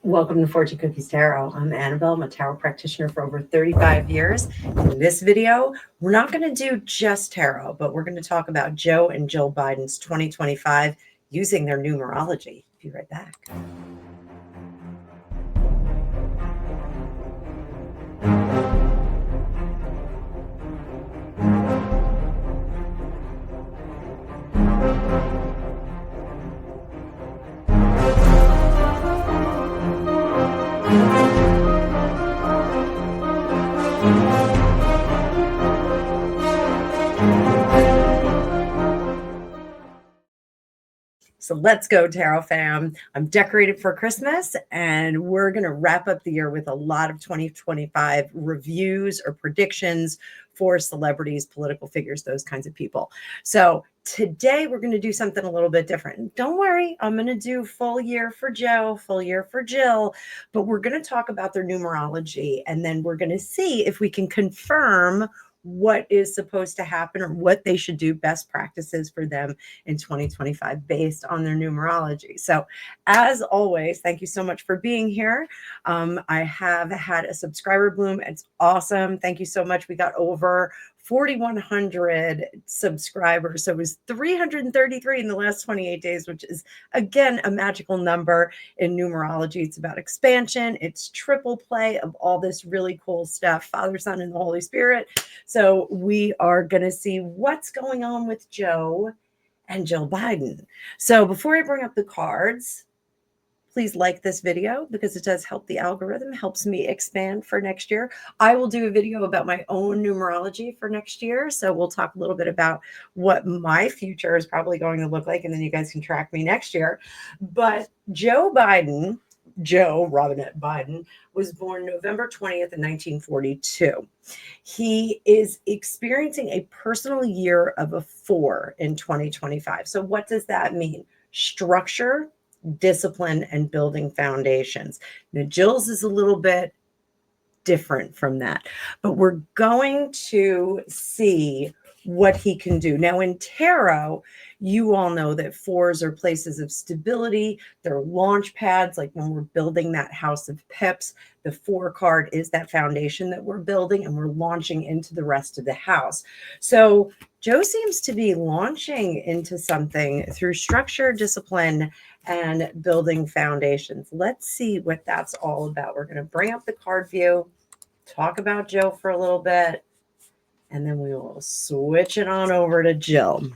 Welcome to Fortune Cookies Tarot. I'm Annabelle. I'm a tarot practitioner for over 35 years. In this video, we're not going to do just tarot, but we're going to talk about Joe and Jill Biden's 2025 using their numerology. Be right back. So let's go, Tarot fam. I'm decorated for Christmas, and we're going to wrap up the year with a lot of 2025 reviews or predictions for celebrities, political figures, those kinds of people. So today we're going to do something a little bit different. Don't worry, I'm going to do full year for Joe, full year for Jill, but we're going to talk about their numerology, and then we're going to see if we can confirm what is supposed to happen or what they should do, best practices for them in 2025 based on their numerology. So as always, thank you so much for being here. I have had a subscriber bloom. It's awesome. Thank you so much. We got over 4,100 subscribers. So it was 333 in the last 28 days, which is, again, a magical number in numerology. It's about expansion. It's triple play of all this really cool stuff, Father, Son, and the Holy Spirit. So we are going to see what's going on with Joe and Jill Biden. So before I bring up the cards, please like this video because it does help the algorithm, helps me expand for next year. I will do a video about my own numerology for next year. So we'll talk a little bit about what my future is probably going to look like, and then you guys can track me next year. But Joe Biden, Joe Robinette Biden, was born November 20th in 1942. He is experiencing a personal year of a 4 in 2025. So what does that mean? Structure, discipline, and building foundations. Now, Jill's is a little bit different from that, but we're going to see what he can do. Now, in tarot, you all know that 4s are places of stability. They're launch pads, like when we're building that house of pips. The 4 card is that foundation that we're building, and we're launching into the rest of the house. So Joe seems to be launching into something through structure, discipline, and building foundations. Let's see what that's all about. We're going to bring up the card view, talk about Joe for a little bit, and then we will switch it on over to Jill.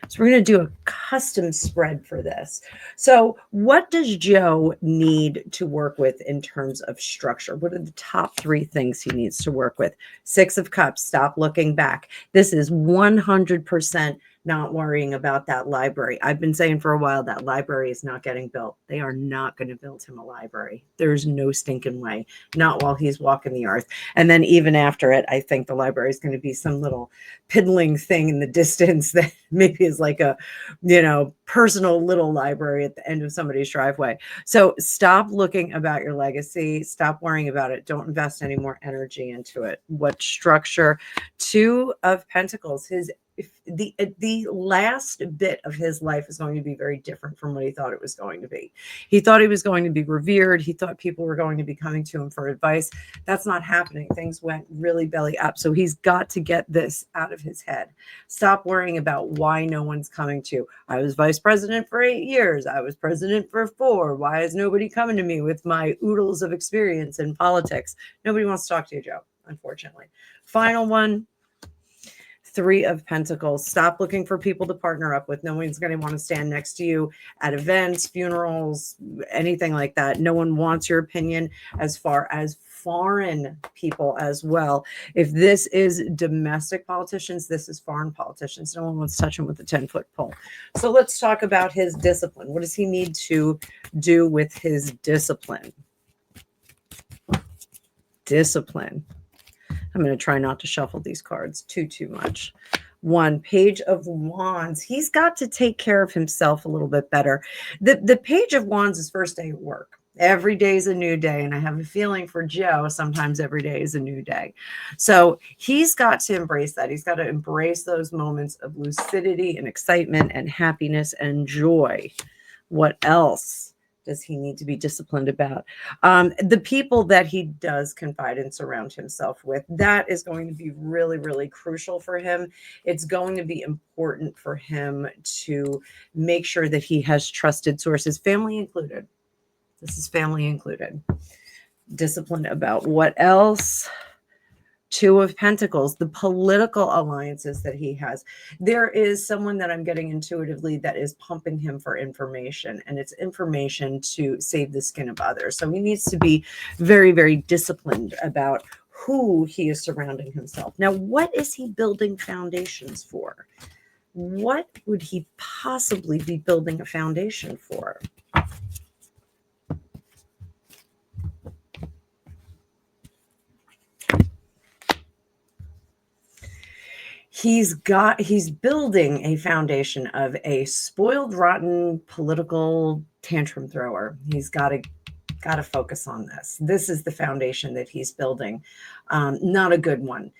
So we're going to do a custom spread for this. So what does Joe need to work with in terms of structure? What are the top 3 things he needs to work with? 6 of Cups, stop looking back. This is 100% not worrying about that library. I've been saying for a while that library is not getting built. They are not going to build him a library. There's no stinking way. Not while he's walking the earth. And then even after it, I think the library is going to be some little piddling thing in the distance that maybe is like a, personal little library at the end of somebody's driveway. So stop looking about your legacy. Stop worrying about it. Don't invest any more energy into it. What structure? 2 of Pentacles. The last bit of his life is going to be very different from what he thought it was going to be. He thought he was going to be revered. He thought people were going to be coming to him for advice. That's not happening. Things went really belly up. So he's got to get this out of his head. Stop worrying about why no one's coming to you. I was vice president for 8 years. I was president for 4. Why is nobody coming to me with my oodles of experience in politics? Nobody wants to talk to you, Joe, unfortunately. Final one. 3 of Pentacles. Stop looking for people to partner up with. No one's going to want to stand next to you at events, funerals, anything like that. No one wants your opinion, as far as foreign people as well. If this is domestic politicians, this is foreign politicians. No one wants to touch him with a 10-foot pole. So let's talk about his discipline. What does he need to do with his discipline? Discipline. I'm going to try not to shuffle these cards too much. 1, Page of Wands. He's got to take care of himself a little bit better. The Page of Wands is first day at work. Every day is a new day. And I have a feeling for Joe, sometimes every day is a new day. So he's got to embrace that. He's got to embrace those moments of lucidity and excitement and happiness and joy. What else does he need to be disciplined about? The people that he does confide and surround himself with, that is going to be really, really crucial for him. It's going to be important for him to make sure that he has trusted sources, family included. This is family included. Discipline about what else? Two of Pentacles, the political alliances that he has. There is someone that I'm getting intuitively that is pumping him for information, and it's information to save the skin of others. So he needs to be very, very disciplined about who he is surrounding himself. Now, what is he building foundations for? What would he possibly be building a foundation for? He's building a foundation of a spoiled, rotten political tantrum thrower. He's got to focus on this. This is the foundation that he's building. Not a good one.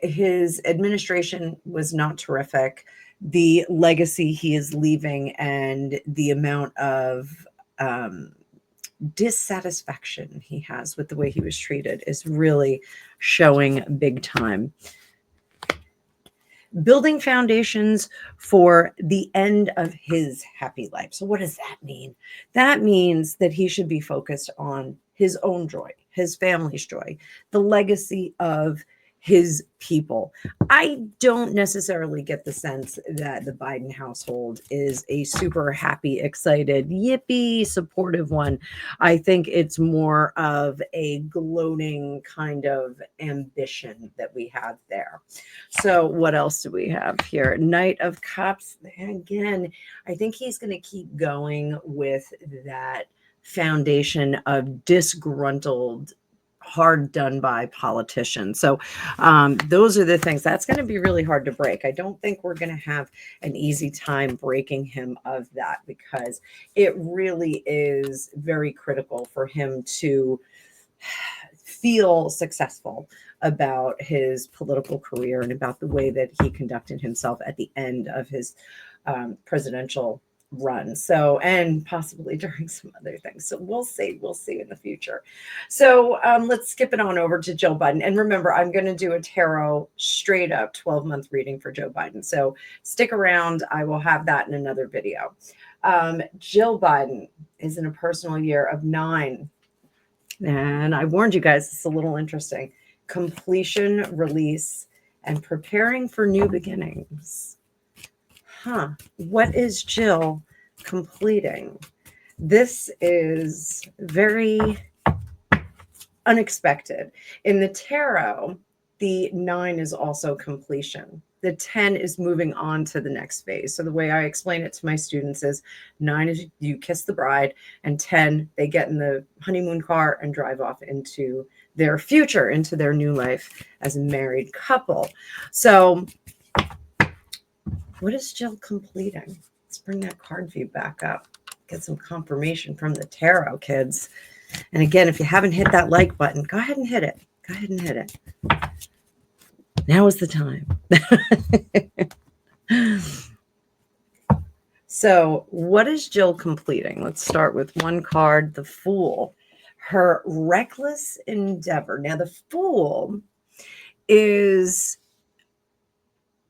His administration was not terrific. The legacy he is leaving and the amount of dissatisfaction he has with the way he was treated is really showing big time. Building foundations for the end of his happy life. So what does that mean? That means that he should be focused on his own joy, his family's joy, the legacy of his people. I don't necessarily get the sense that the Biden household is a super happy, excited, yippee, supportive one. I think it's more of a gloating kind of ambition that we have there. So what else do we have here? Knight of Cups. Again, I think he's going to keep going with that foundation of disgruntled, hard done by politicians. So those are the things that's going to be really hard to break. I don't think we're going to have an easy time breaking him of that, because it really is very critical for him to feel successful about his political career and about the way that he conducted himself at the end of his presidential run. So, and possibly during some other things. So we'll see in the future. So let's skip it on over to Joe Biden. And remember, I'm going to do a tarot straight up 12-month reading for Joe Biden. So stick around. I will have that in another video. Jill Biden is in a personal year of 9. And I warned you guys, it's a little interesting. Completion, release, and preparing for new beginnings. What is Jill completing? This is very unexpected. In the tarot, the 9 is also completion. The 10 is moving on to the next phase. So the way I explain it to my students is 9 is you kiss the bride, and 10, they get in the honeymoon car and drive off into their future, into their new life as a married couple. So what is Jill completing? Let's bring that card view back up. Get some confirmation from the tarot, kids. And again, if you haven't hit that like button, go ahead and hit it. Go ahead and hit it. Now is the time. So what is Jill completing? Let's start with one card, the Fool. Her reckless endeavor. Now, the Fool is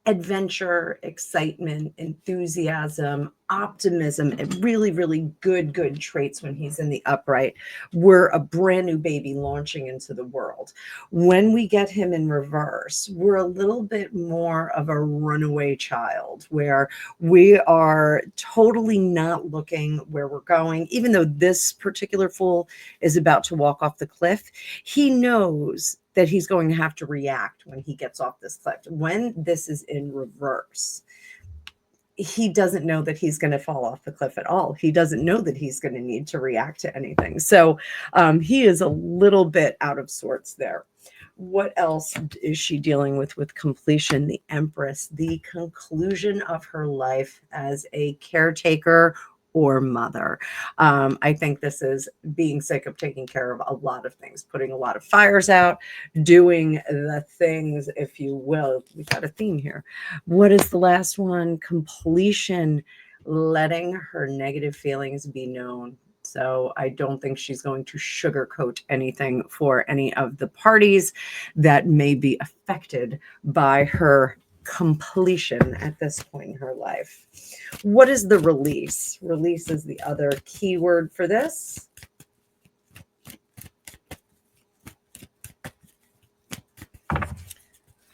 adventure, excitement, enthusiasm, optimism, and really, really good traits when he's in the upright. We're a brand new baby launching into the world. When we get him in reverse, we're a little bit more of a runaway child, where we are totally not looking where we're going. Even though this particular Fool is about to walk off the cliff, he knows that he's going to have to react when he gets off this cliff. When this is in reverse, he doesn't know that he's going to fall off the cliff at all. He doesn't know that he's going to need to react to anything. So he is a little bit out of sorts there. What else is she dealing with completion? The Empress, the conclusion of her life as a caretaker or mother. I think this is being sick of taking care of a lot of things, putting a lot of fires out, doing the things, if you will. We've got a theme here. What is the last one? Completion, letting her negative feelings be known. So I don't think she's going to sugarcoat anything for any of the parties that may be affected by her completion at this point in her life. What is the release? Release is the other keyword for this.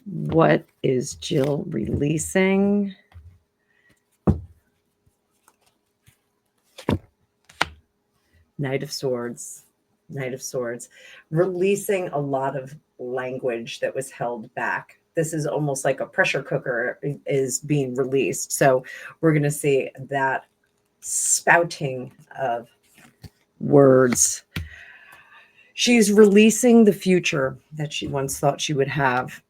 What is Jill releasing? Knight of Swords. Knight of Swords. Releasing a lot of language that was held back. This is almost like a pressure cooker is being released. So we're going to see that spouting of words. She's releasing the future that she once thought she would have.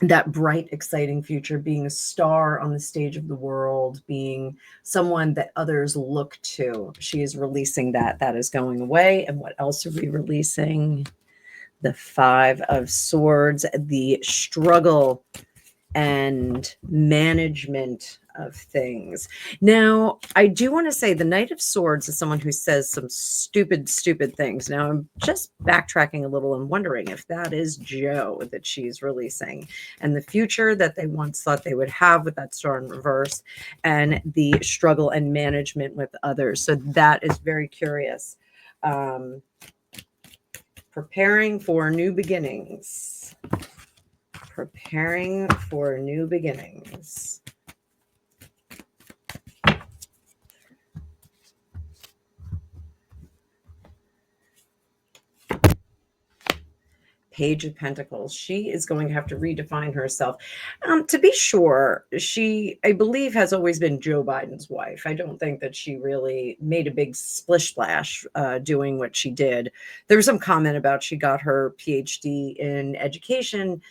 That bright, exciting future, being a star on the stage of the world, being someone that others look to. She is releasing that. That is going away. And what else are we releasing? The Five of Swords, the struggle and management of things. Now, I do want to say the Knight of Swords is someone who says some stupid things. Now, I'm just backtracking a little and wondering if that is Joe that she's releasing, and the future that they once thought they would have with that star in reverse, and the struggle and management with others. So that is very curious. Preparing for new beginnings. Preparing for new beginnings. Page of Pentacles. She is going to have to redefine herself. To be sure, she, I believe, has always been Joe Biden's wife. I don't think that she really made a big splish splash doing what she did. There was some comment about she got her PhD in education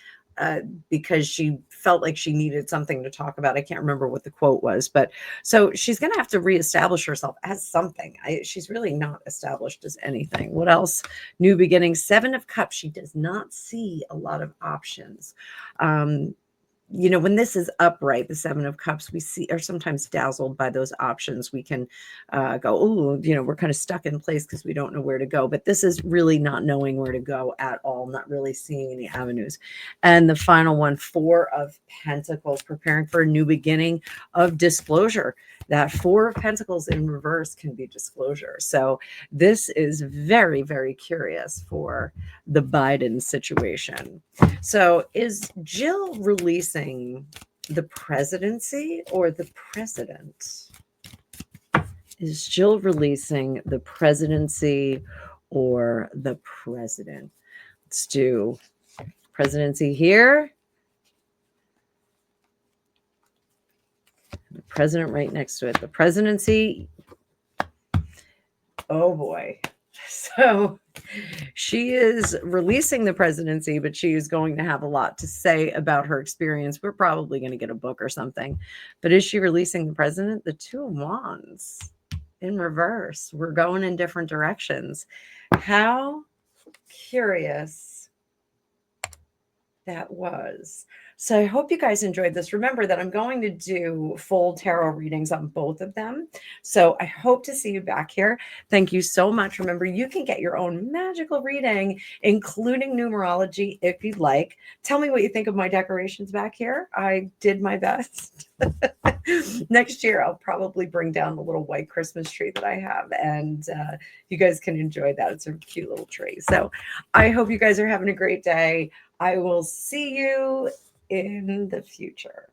because she felt like she needed something to talk about. I can't remember what the quote was, but so she's going to have to reestablish herself as something. She's really not established as anything. What else? New beginnings. Seven of Cups. She does not see a lot of options. You know, when this is upright, the Seven of Cups, we see are sometimes dazzled by those options. We can go, oh, you know, we're kind of stuck in place because we don't know where to go. But this is really not knowing where to go at all, not really seeing any avenues. And the final one, Four of Pentacles, preparing for a new beginning of disclosure. That Four of Pentacles in reverse can be disclosure. So this is very, very curious for the Biden situation. So is Jill releasing the presidency or the president? Is Jill releasing the presidency or the president? Let's do presidency here. The president right next to it. The presidency. Oh boy. So she is releasing the presidency, but she is going to have a lot to say about her experience. We're probably going to get a book or something. But is she releasing the president? The Two of Wands in reverse. We're going in different directions. How curious that was. So I hope you guys enjoyed this. Remember that I'm going to do full tarot readings on both of them. So I hope to see you back here. Thank you so much. Remember, you can get your own magical reading, including numerology, if you'd like. Tell me what you think of my decorations back here. I did my best. Next year, I'll probably bring down the little white Christmas tree that I have, and you guys can enjoy that. It's a cute little tree. So I hope you guys are having a great day. I will see you in the future.